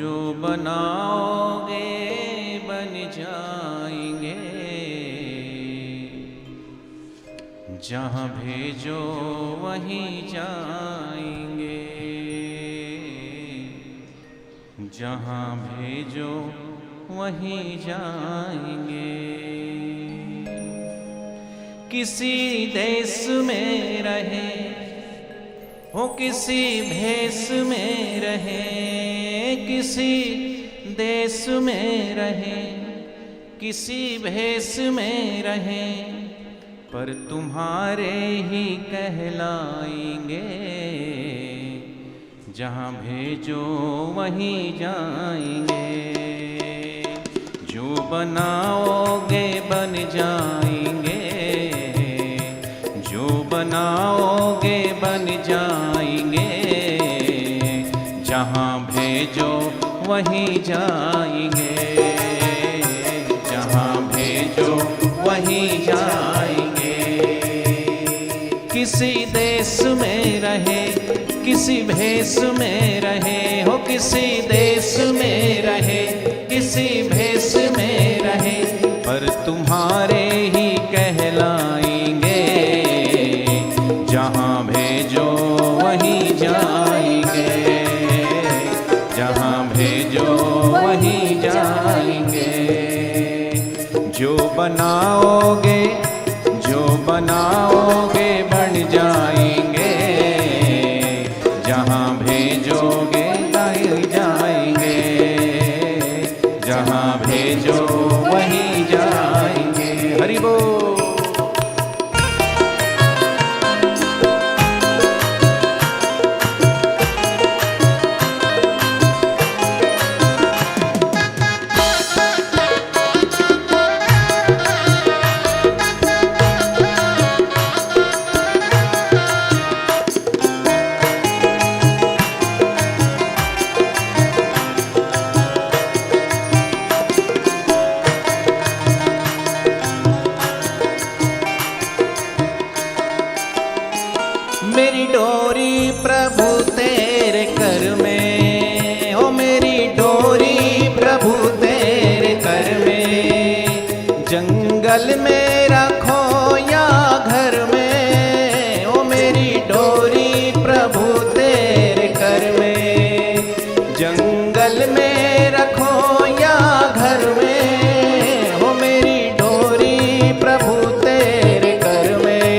जो बनाओगे बन जाएंगे, जहाँ भेजो वहीं जाएंगे, जहाँ भेजो वहीं जाएंगे। किसी देश में रहे हो किसी भेष में रहे, किसी देश में रहे किसी भेष में रहे, पर तुम्हारे ही कहलाएंगे, जहाँ भेजो वहीं जाएंगे। जो बनाओगे बन जाएंगे, जो बनाओगे बन जाएंगे, जहाँ भेजो वहीं जाएंगे, जहाँ भेजो वहीं जाएंगे। किसी देश में रहे किसी भेष में रहे हो किसी देश में रहे किसी भेष में रहे, पर तुम्हारे ही कहलाएंगे, जहाँ भेजो वहीं जाएंगे, जहाँ भेजो वहीं जाएंगे। जो बनाओगे बन जाएंगे, जहाँ भेजोगे जाएंगे, जहाँ भेजो वहीं जाएंगे। हरि बोल। मेरी डोरी प्रभु तेरे कर में, ओ मेरी डोरी प्रभु तेरे कर में, जंगल में रखो या घर में, ओ मेरी डोरी प्रभु तेरे कर में, जंगल में रखो या घर में, ओ मेरी डोरी प्रभु तेरे कर में,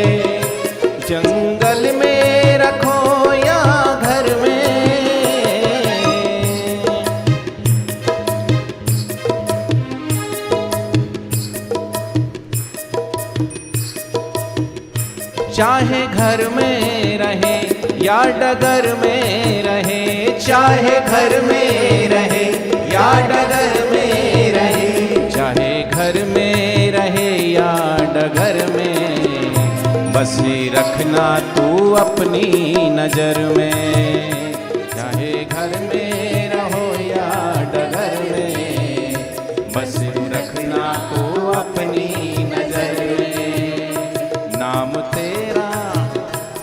जंगल में रखो या घर में। चाहे घर में रहे या डगर में रहे, चाहे घर में रहे या डगर में रहे, चाहे घर में रहे या डगर में, बसे रखना तू अपनी नजर में। चाहे घर में रहो या डगर में, बसे रखना तू अपनी नजर में। नाम तेरा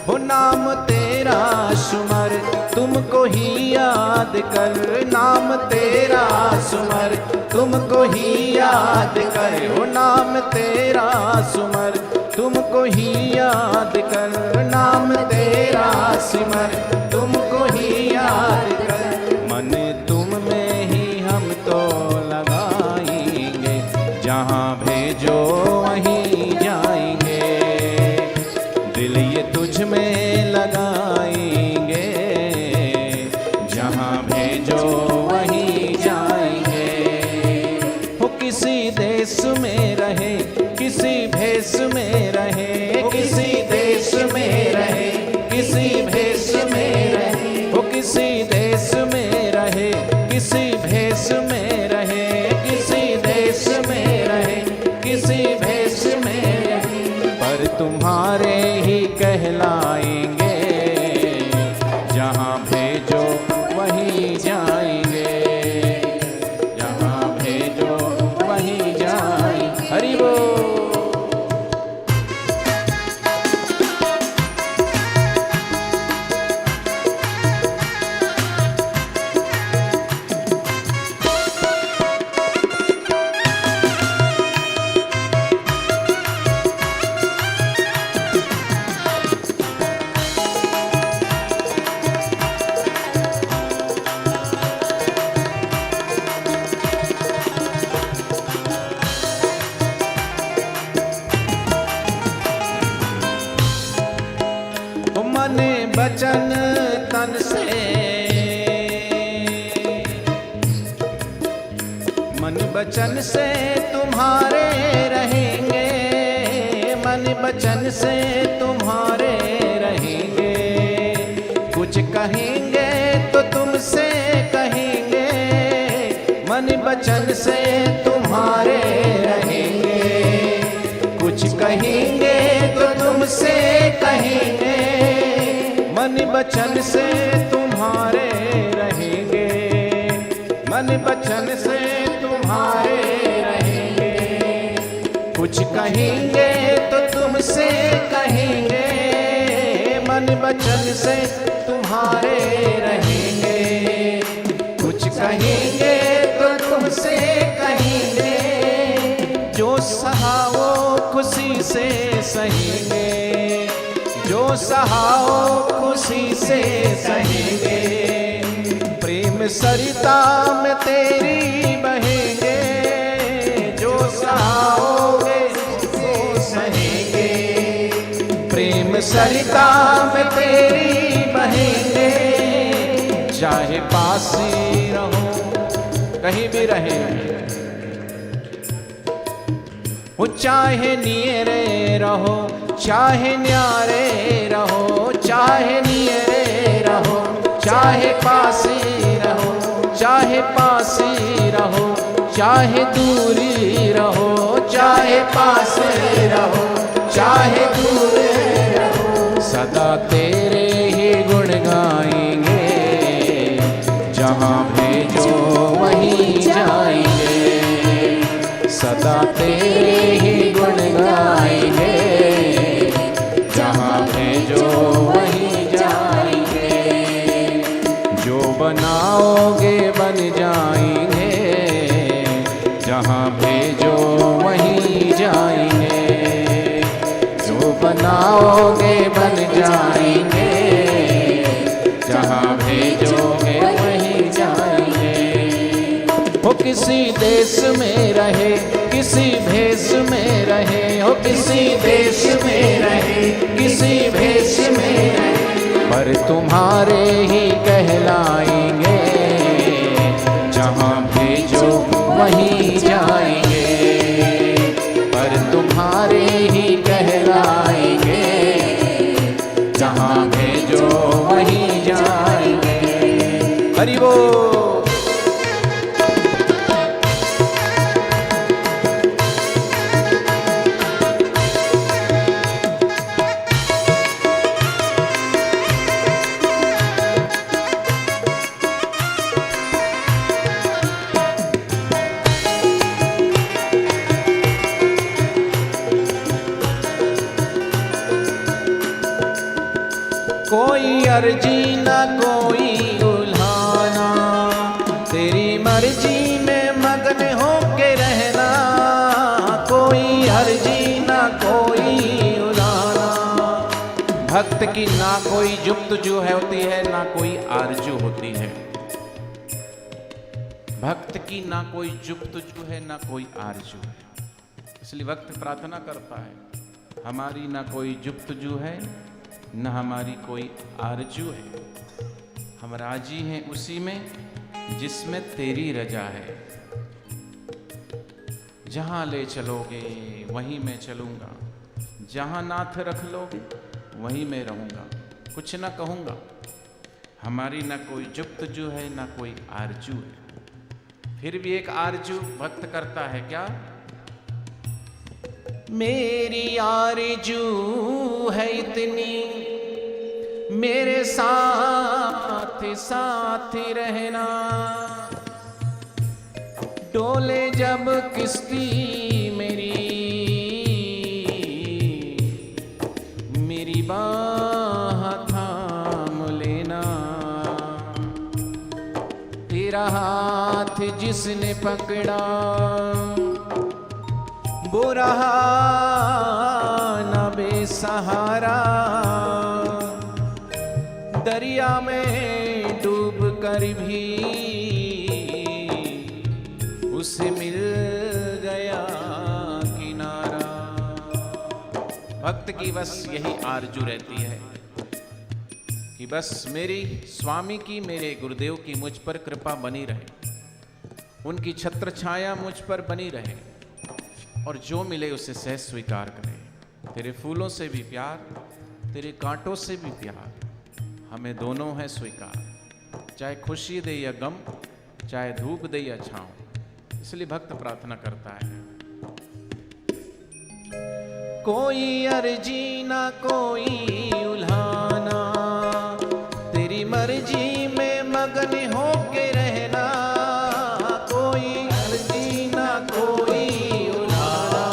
हो नाम तेरा सुमर, तुमको ही याद कर, नाम तेरा सुमर तुमको ही याद कर, हो नाम तेरा सुमर तुमको ही याद कर, नाम तेरा सिमर तुमको ही याद कर। मन तुम में ही हम तो लगाएंगे, जहाँ भेजो वहीं जाएंगे, दिल ये तुझ में लगाएंगे, जहाँ भेजो वहीं जाएंगे। हो किसी देश में रहे किसी भेष में रहे, किसी देश में रहे किसी भेष में रहे, हो किसी देश में रहे किसी भेष में रहे, किसी देश में रहे किसी भेष में रहे, पर तुम्हारे ही कहलाएंगे, जहाँ भेजो वहीं जाएंगे, जहाँ भेजो वहीं जाएंगे। हरि बोल। मन वचन से तुम्हारे रहेंगे, मन वचन से तुम्हारे रहेंगे। कुछ कहेंगे तो तुमसे कहेंगे, मन वचन से तुम्हारे रहेंगे। कुछ कहेंगे तो तुमसे कहेंगे, मन वचन से तुम्हारे रहेंगे। मन वचन से तुम्हारे रहेंगे। कुछ कहेंगे तो तुमसे कहेंगे, मन वचन से तुम्हारे रहेंगे। कुछ कहेंगे तो तुमसे कहेंगे, जो सहा वो खुशी से सहेंगे। जो सहा वो खुशी से सहेंगे। प्रेम सरिता में तेरी बहेंगे, जो सहाओगे वो सहेंगे। प्रेम सरिता में तेरी बहेंगे, चाहे पास ही रहो कहीं भी रहे, वो चाहे नियरे रहो चाहे न्यारे रहो, चाहे नियरे रहो चाहे पास ही रहो, चाहे पास ही रहो चाहे दूरी रहो, चाहे पास रहो चाहे दूर रहो। सदा तेरे ही गुण गाएंगे, जहाँ भेजो वहीं जाएंगे। सदा तेरे ही गुण गाएंगे, जहाँ भेजो वहीं जाएंगे। जो बनाओगे बन जाएंगे, जहाँ भेजो वहीं जाएंगे। जो बनाओगे बन जाएंगे, जहाँ भेजोगे वहीं जाएंगे। हो किसी देश में रहे किसी भेष में रहे, हो किसी देश में रहे किसी भेष में रहे, पर तुम्हारे ही कहलाएंगे। जहाँ भेजो वहीं जाएंगे, पर तुम्हारे ही कहलाएंगे। जहाँ भेजो वहीं जाएंगे। हरि बोल। कोई अर्जी ना कोई उल्हाना, तेरी मर्जी में मगन हो के रहना। कोई अर्जी ना कोई उल्हाना। भक्त की ना कोई जुक्त जो है होती है, ना कोई आरजू होती है। भक्त की ना कोई जुक्त जो है, ना कोई आरजू है। इसलिए भक्त प्रार्थना करता है, हमारी ना कोई जुक्त जो है न हमारी कोई आरजू है। हम राजी हैं उसी में जिसमें तेरी रजा है। जहाँ ले चलोगे वहीं मैं चलूँगा, जहाँ नाथ रख लोगे वहीं मैं रहूँगा। कुछ ना कहूँगा। हमारी ना कोई जुक्त जो है ना कोई आरजू है। फिर भी एक आरजू भक्त करता है क्या? मेरी आरजू है इतनी, मेरे साथ साथ रहना। डोले जब किश्ती मेरी बाह थाम लेना। तेरा हाथ जिसने पकड़ा, वो रहा न बेसहारा। दरिया में डूब कर भी उसे मिल गया किनारा। भक्त की बस यही आरजू रहती है कि बस मेरी स्वामी की, मेरे गुरुदेव की मुझ पर कृपा बनी रहे। उनकी छत्र छाया मुझ पर बनी रहे और जो मिले उसे सहज स्वीकार करे। तेरे फूलों से भी प्यार, तेरे कांटों से भी प्यार, हमें दोनों है स्वीकार। चाहे खुशी दे या गम, चाहे धूप दे या छाँव। इसलिए भक्त प्रार्थना करता है, कोई अर्जी ना कोई उल्हाना, तेरी मर्जी में मगन होके रहना। कोई अर्जी ना कोई उल्हाना,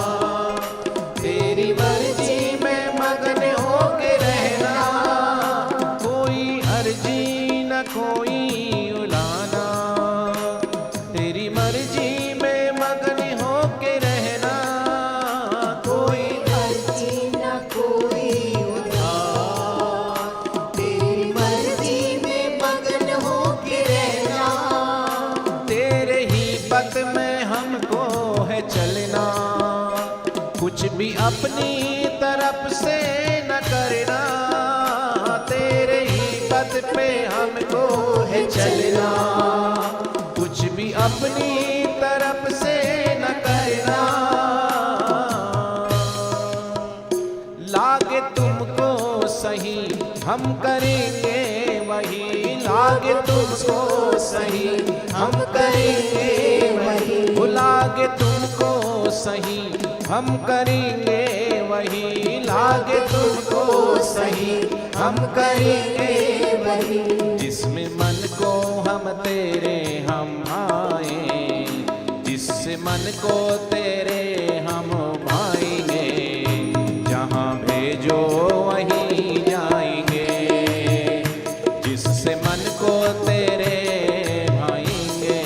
तेरी मर्जी में मगन होके रहना। कोई अर्जी ना कोई उल्हाना, तेरी मर्जी में मगन होके रहना। कोई पथ में हमको है चलना, कुछ भी अपनी तरफ से न करना। तेरे ही पथ पे हमको है चलना, कुछ भी अपनी तरफ से न करना। लागे तुमको सही हम करेंगे वही, लागे तुमको सही हम करेंगे वही। लागे तुमको सही हम करेंगे वही, लागे तुमको सही हम करेंगे वही। जिसमें मन को हम तेरे हम आए, जिससे मन को तेरे हम भाएंगे। जहाँ भेजो वहीं जाएंगे, जिससे मन को तेरे भाएंगे।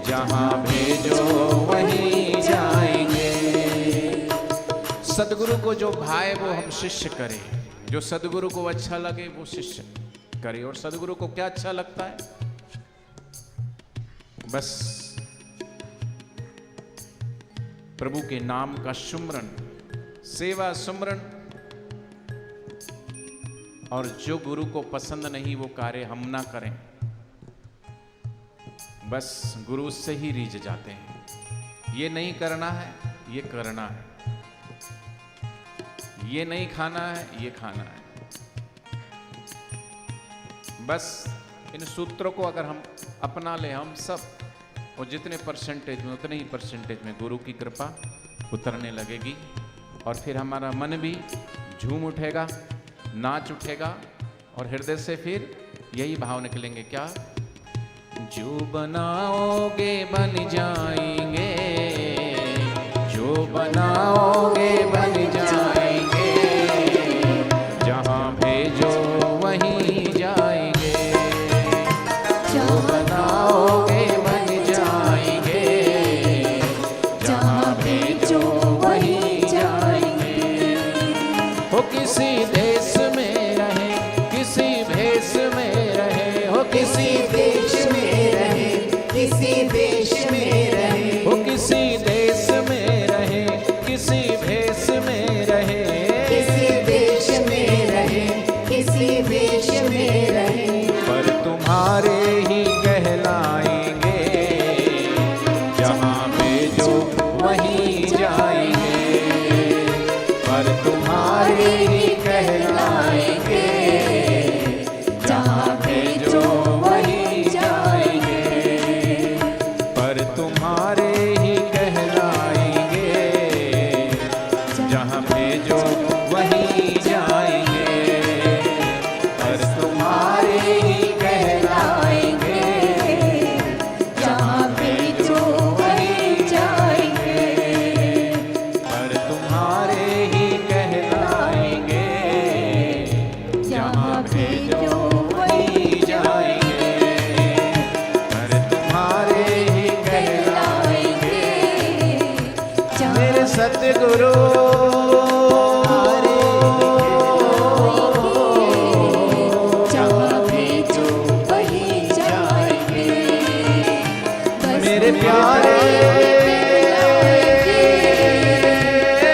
जहाँ भेजो वहीं जाएंगे। सदगुरु को जो भाए वो हम शिष्य करें, जो सदगुरु को अच्छा लगे वो शिष्य करे। और सदगुरु को क्या अच्छा लगता है? बस प्रभु के नाम का सुमरन, सेवा सुमरन। और जो गुरु को पसंद नहीं वो कार्य हम ना करें। बस गुरु से ही रीझ जाते हैं। ये नहीं करना है, ये करना है। ये नहीं खाना है, ये खाना है। बस इन सूत्रों को अगर हम अपना ले, हम सब, और जितने परसेंटेज में उतने ही परसेंटेज में गुरु की कृपा उतरने लगेगी। और फिर हमारा मन भी झूम उठेगा, नाच उठेगा, और हृदय से फिर यही भाव निकलेंगे, क्या? जो बनाओगे बन जाएंगे, जो बनाओगे बन जाएंगे। जहाँ भेजो वहीं जाएंगे, जो बनाओगे बन जाएंगे। जहाँ भेजो वहीं जाएंगे। हो किसी देश में रहे, किसी भेष में रहे, हो किसी देश में रहे, किसी देश में रहे, हो किसी देश में रहे, किसी भेष में रहे, किसी देश में रहे, किसी भेष में रहे। पर तुम्हारे ही कहलाएंगे, जहाँ भेजो वहीं जाएंगे। पर तुम्हारे ही कहलाएंगे, जहाँ भेजो वहीं जाएंगे। पर तुम्हारे ही कहलाएंगे, जहाँ भेजो वहीं जाएंगे। पर तुम्हारे ही कहलाएंगे, जहाँ भेजो वहीं जाएंगे। पर तुम्हारे ही कहलाएंगे, जहाँ भेजो वहीं जाएंगे। पर तुम्हारे ही कहलाएंगे, मेरे सतगुरु। जहाँ भेजो वहीं जाएंगे। मेरे प्यारे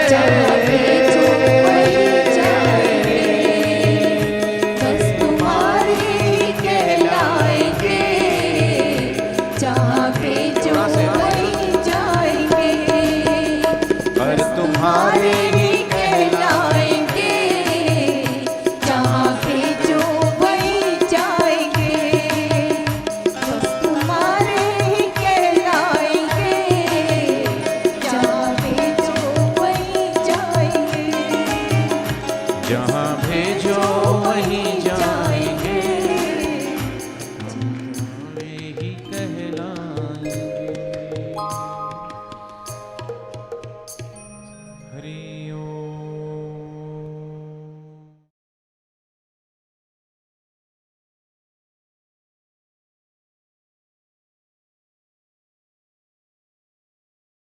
जहाँ भेजो वहीं जाएंगे। बस तुम्हारे ही कहलाएंगे, जहाँ भेजो वहीं जाएंगे, पर तुम्हारे ही कहलाएंगे, जहाँ भेजो वहीं जाएंगे, बस तुम्हारे ही कहलाएंगे, जहाँ भेजो वहीं जाएंगे। जहाँ भेजो वहीं